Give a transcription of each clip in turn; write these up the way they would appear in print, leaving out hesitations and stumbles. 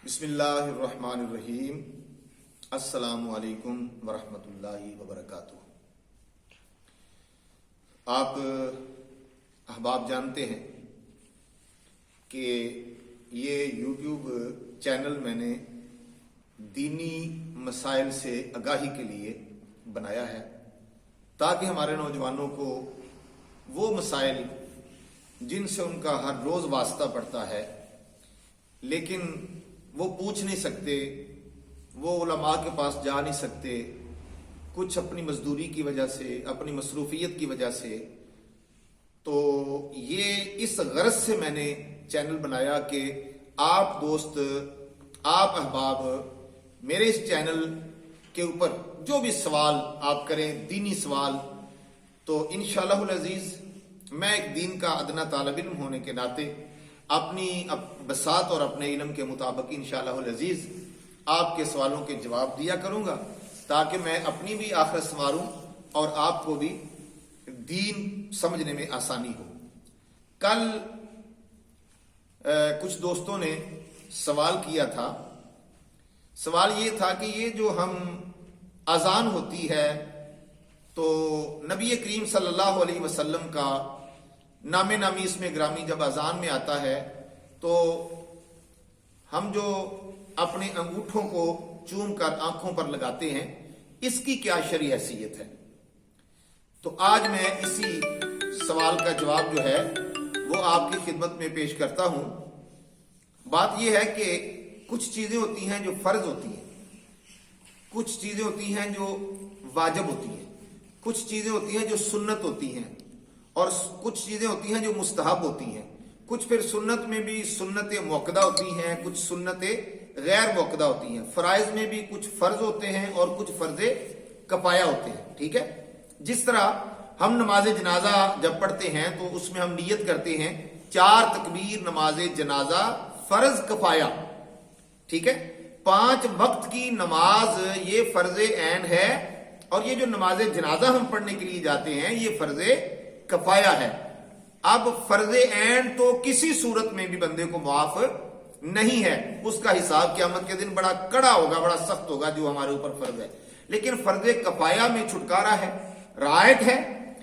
بسم اللہ الرحمن الرحیم۔ السلام علیکم ورحمۃ اللہ وبرکاتہ۔ آپ احباب جانتے ہیں کہ یہ یوٹیوب چینل میں نے دینی مسائل سے آگاہی کے لیے بنایا ہے تاکہ ہمارے نوجوانوں کو وہ مسائل جن سے ان کا ہر روز واسطہ پڑتا ہے لیکن وہ پوچھ نہیں سکتے، وہ علماء کے پاس جا نہیں سکتے، کچھ اپنی مزدوری کی وجہ سے، اپنی مصروفیت کی وجہ سے، تو یہ اس غرض سے میں نے چینل بنایا کہ آپ دوست، آپ احباب میرے اس چینل کے اوپر جو بھی سوال آپ کریں، دینی سوال، تو انشاءاللہ العزیز میں ایک دین کا ادنا طالب علم ہونے کے ناطے اپنی بساط اور اپنے علم کے مطابق انشاءاللہ العزیز آپ کے سوالوں کے جواب دیا کروں گا تاکہ میں اپنی بھی آخرت سنواروں اور آپ کو بھی دین سمجھنے میں آسانی ہو۔ کل کچھ دوستوں نے سوال کیا تھا، سوال یہ تھا کہ یہ جو ہم اذان ہوتی ہے تو نبی کریم صلی اللہ علیہ وسلم کا نام نامی اس میں گرامی جب اذان میں آتا ہے تو ہم جو اپنے انگوٹھوں کو چوم کر آنکھوں پر لگاتے ہیں، اس کی کیا شرعی حیثیت ہے؟ تو آج میں اسی سوال کا جواب جو ہے وہ آپ کی خدمت میں پیش کرتا ہوں۔ بات یہ ہے کہ کچھ چیزیں ہوتی ہیں جو فرض ہوتی ہیں، کچھ چیزیں ہوتی ہیں جو واجب ہوتی ہیں، کچھ چیزیں ہوتی ہیں جو سنت ہوتی ہیں، اور کچھ چیزیں ہوتی ہیں جو مستحب ہوتی ہیں، کچھ پھر سنت میں بھی سنت موقدہ ہوتی ہیں، کچھ سنت غیر موقدہ ہوتی ہیں، فرائض میں بھی کچھ فرض ہوتے ہیں اور کچھ فرض کفایہ ہوتے ہیں، ٹھیک ہے؟ جس طرح ہم نماز جنازہ جب پڑھتے ہیں تو اس میں ہم نیت کرتے ہیں 4 تکبیر نماز جنازہ فرض کفایہ، ٹھیک ہے؟ 5 وقت کی نماز یہ فرض عین ہے، اور یہ جو نماز جنازہ ہم پڑھنے کے لیے جاتے ہیں یہ فرض کفایہ ہے۔ اب فرض عین تو کسی صورت میں بھی بندے کو معاف نہیں ہے، اس کا حساب قیامت کے دن بڑا کڑا ہوگا، بڑا سخت ہوگا جو ہمارے اوپر فرض ہے، لیکن فرض کفایہ میں چھٹکارا ہے۔ رائٹ ہے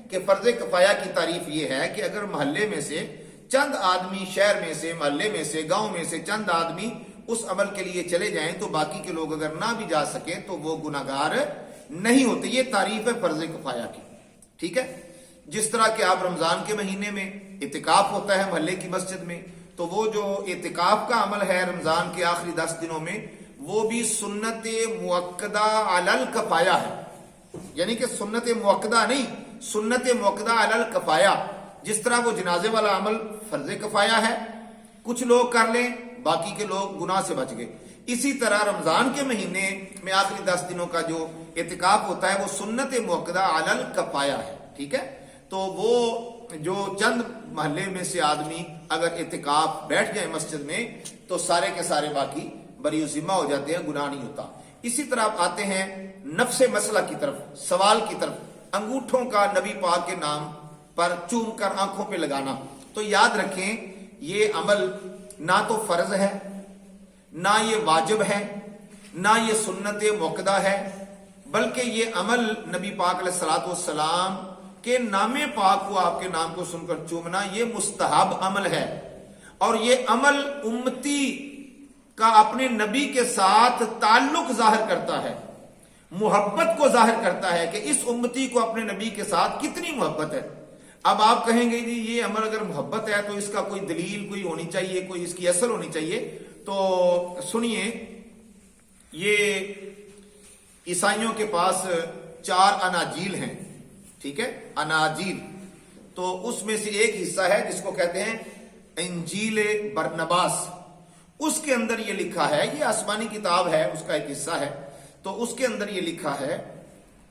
کہ فرض کفایہ کی تعریف یہ ہے کہ اگر محلے میں سے چند آدمی، شہر میں سے، محلے میں سے، گاؤں میں سے چند آدمی اس عمل کے لیے چلے جائیں تو باقی کے لوگ اگر نہ بھی جا سکیں تو وہ گناہگار نہیں ہوتے۔ یہ تعریف ہے فرض کفایہ کی، ٹھیک ہے؟ جس طرح کہ آپ رمضان کے مہینے میں اعتکاف ہوتا ہے محلے کی مسجد میں، تو وہ جو اعتکاف کا عمل ہے رمضان کے آخری 10 دنوں میں، وہ بھی سنت موقدہ علی الکفایہ ہے، یعنی کہ سنت موقدہ نہیں، سنت موقدہ علی الکفایہ۔ جس طرح وہ جنازے والا عمل فرض کفایہ ہے، کچھ لوگ کر لیں باقی کے لوگ گناہ سے بچ گئے، اسی طرح رمضان کے مہینے میں آخری 10 دنوں کا جو اعتکاف ہوتا ہے وہ سنت موقدہ علی الکفایہ ہے، ٹھیک ہے؟ تو وہ جو چند محلے میں سے آدمی اگر اعتکاف بیٹھ جائیں مسجد میں تو سارے کے سارے باقی بری ذمہ ہو جاتے ہیں، گناہ نہیں ہوتا۔ اسی طرح آپ آتے ہیں نفس مسئلہ کی طرف، سوال کی طرف، انگوٹھوں کا نبی پاک کے نام پر چوم کر آنکھوں پہ لگانا، تو یاد رکھیں یہ عمل نہ تو فرض ہے، نہ یہ واجب ہے، نہ یہ سنت موقدہ ہے، بلکہ یہ عمل نبی پاک علیہ الصلوۃ والسلام کہ نام پاک کو، آپ کے نام کو سن کر چومنا، یہ مستحب عمل ہے، اور یہ عمل امتی کا اپنے نبی کے ساتھ تعلق ظاہر کرتا ہے، محبت کو ظاہر کرتا ہے کہ اس امتی کو اپنے نبی کے ساتھ کتنی محبت ہے۔ اب آپ کہیں گے جی یہ عمل اگر محبت ہے تو اس کا کوئی دلیل کوئی ہونی چاہیے، کوئی اس کی اثر ہونی چاہیے، تو سنیے، یہ عیسائیوں کے پاس 4 اناجیل ہیں، ٹھیک ہے؟ اناجیل، تو اس میں سے ایک حصہ ہے جس کو کہتے ہیں انجیل برنباس، اس کے اندر یہ لکھا ہے، یہ آسمانی کتاب ہے، اس کا ایک حصہ ہے، تو اس کے اندر یہ لکھا ہے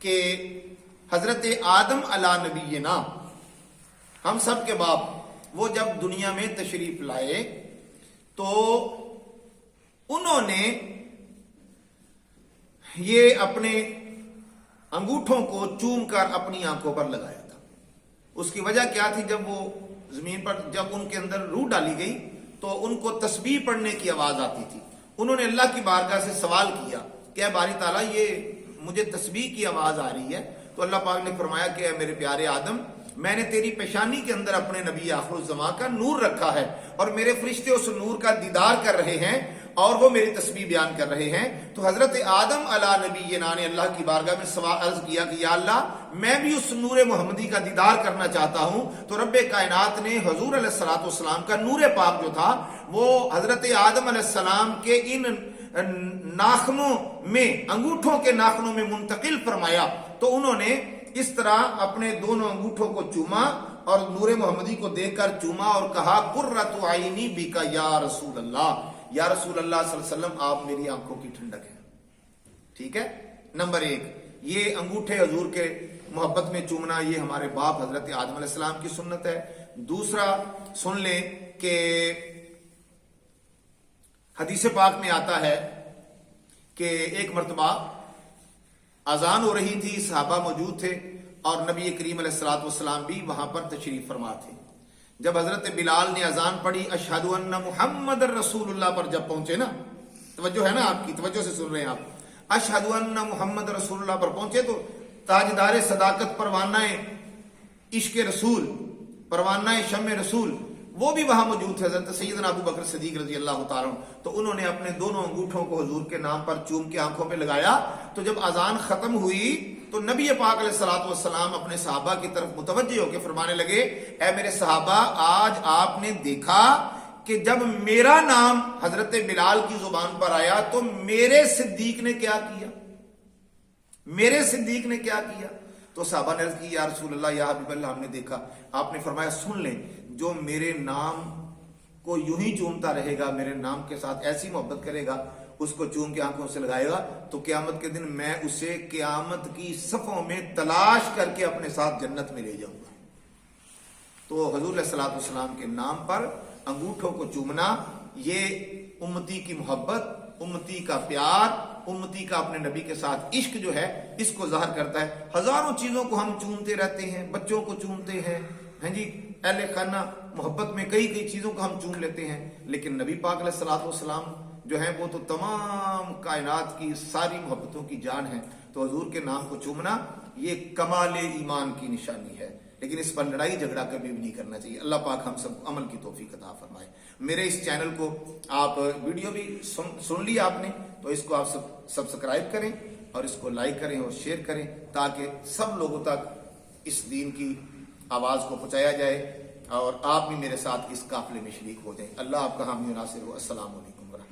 کہ حضرت آدم علی نبینا، ہم سب کے باپ، وہ جب دنیا میں تشریف لائے تو انہوں نے یہ اپنے انگوٹھوں کو چوم کر اپنی آنکھوں پر لگایا تھا۔ اس کی وجہ کیا تھی؟ جب وہ زمین پر، جب ان کے اندر روح ڈالی گئی تو ان کو تسبیح پڑھنے کی آواز آتی تھی، انہوں نے اللہ کی بارگاہ سے سوال کیا کہ اے باری تعالیٰ یہ مجھے تسبیح کی آواز آ رہی ہے. تو اللہ پاک نے فرمایا کہ اے میرے پیارے آدم، میں نے تیری پیشانی کے اندر اپنے نبی آخر الزمان کا نور رکھا ہے، اور میرے فرشتے اس نور کا دیدار کر رہے ہیں اور وہ میری تسبیح بیان کر رہے ہیں. تو حضرت آدم علیہ نبینا نے اللہ کی بارگاہ میں سوال عرض کیا کہ یا اللہ، میں بھی اس نور محمدی کا دیدار کرنا چاہتا ہوں. تو رب کائنات نے حضور علیہ الصلوۃ والسلام کا نور پاک جو تھا وہ حضرت آدم علیہ السلام کے ان ناخنوں میں، انگوٹھوں کے ناخنوں میں منتقل فرمایا. تو انہوں نے اس طرح اپنے دونوں انگوٹھوں کو چوما اور نور محمدی کو دیکھ کر چوما اور کہا قرۃ عینی بک یا رسول اللہ، یا رسول اللہ صلی اللہ علیہ وسلم آپ میری آنکھوں کی ٹھنڈک ہے. ٹھیک ہے. نمبر 1 یہ انگوٹھے حضور کے محبت میں چومنا یہ ہمارے باپ حضرت آدم علیہ السلام کی سنت ہے. دوسرا سن لیں کہ حدیث پاک میں آتا ہے کہ ایک مرتبہ اذان ہو رہی تھی، صحابہ موجود تھے اور نبی کریم علیہ الصلوۃ والسلام بھی وہاں پر تشریف فرما تھے. جب حضرت بلال نے اذان پڑھی اشہد ان محمد رسول اللہ پر جب پہنچے نا، توجہ ہے نا آپ کی، توجہ سے سن رہے ہیں آپ، اشہد ان محمد رسول اللہ پر پہنچے تو تاجدار صداقت پروانہ عشق رسول، پروانہ شمع رسول، وہ بھی وہاں موجود تھے، حضرت سیدنا ابو بکر صدیق رضی اللہ تعالیٰ عنہ. تو انہوں نے اپنے دونوں انگوٹھوں کو حضور کے نام پر چوم کے آنکھوں پہ لگایا. تو جب اذان ختم ہوئی تو نبی پاک علیہ الصلوۃ والسلام اپنے صحابہ کی طرف متوجہ ہو کے فرمانے لگے اے میرے صحابہ، آج آپ نے دیکھا کہ جب میرا نام حضرت بلال کی زبان پر آیا تو میرے صدیق نے کیا کیا، میرے صدیق نے کیا کیا. تو صحابہ نے عرض کی یا رسول اللہ یا حبیب اللہ ہم نے دیکھا. آپ نے فرمایا سن لیں، جو میرے نام کو یوں ہی چومتا رہے گا، میرے نام کے ساتھ ایسی محبت کرے گا، اس کو چوم کے آنکھوں سے لگائے گا، تو قیامت کے دن میں اسے قیامت کی صفوں میں تلاش کر کے اپنے ساتھ جنت میں لے جاؤں گا. تو حضور علیہ الصلوۃ والسلام کے نام پر انگوٹھوں کو چومنا یہ امتی کی محبت، امتی کا پیار، امتی کا اپنے نبی کے ساتھ عشق جو ہے اس کو ظاہر کرتا ہے. ہزاروں چیزوں کو ہم چومتے رہتے ہیں، بچوں کو چومتے ہیں، ہاں جی، اہل خانہ محبت میں کئی چیزوں کو ہم چوم لیتے ہیں، لیکن نبی پاک علیہ الصلوۃ والسلام جو ہیں وہ تو تمام کائنات کی ساری محبتوں کی جان ہے. تو حضور کے نام کو چومنا یہ کمال ایمان کی نشانی ہے، لیکن اس پر لڑائی جھگڑا کبھی بھی نہیں کرنا چاہیے. اللہ پاک ہم سب عمل کی توفیق عطا فرمائے. میرے اس چینل کو آپ ویڈیو بھی سن لی آپ نے، تو اس کو آپ سبسکرائب کریں اور اس کو لائک کریں اور شیئر کریں تاکہ سب لوگوں تک اس دین کی آواز کو پہنچایا جائے اور آپ بھی میرے ساتھ اس قافلے میں شریک ہو جائیں. اللہ آپ کا حامی و ناصر ہو. السلام علیکم ورحمۃ اللہ.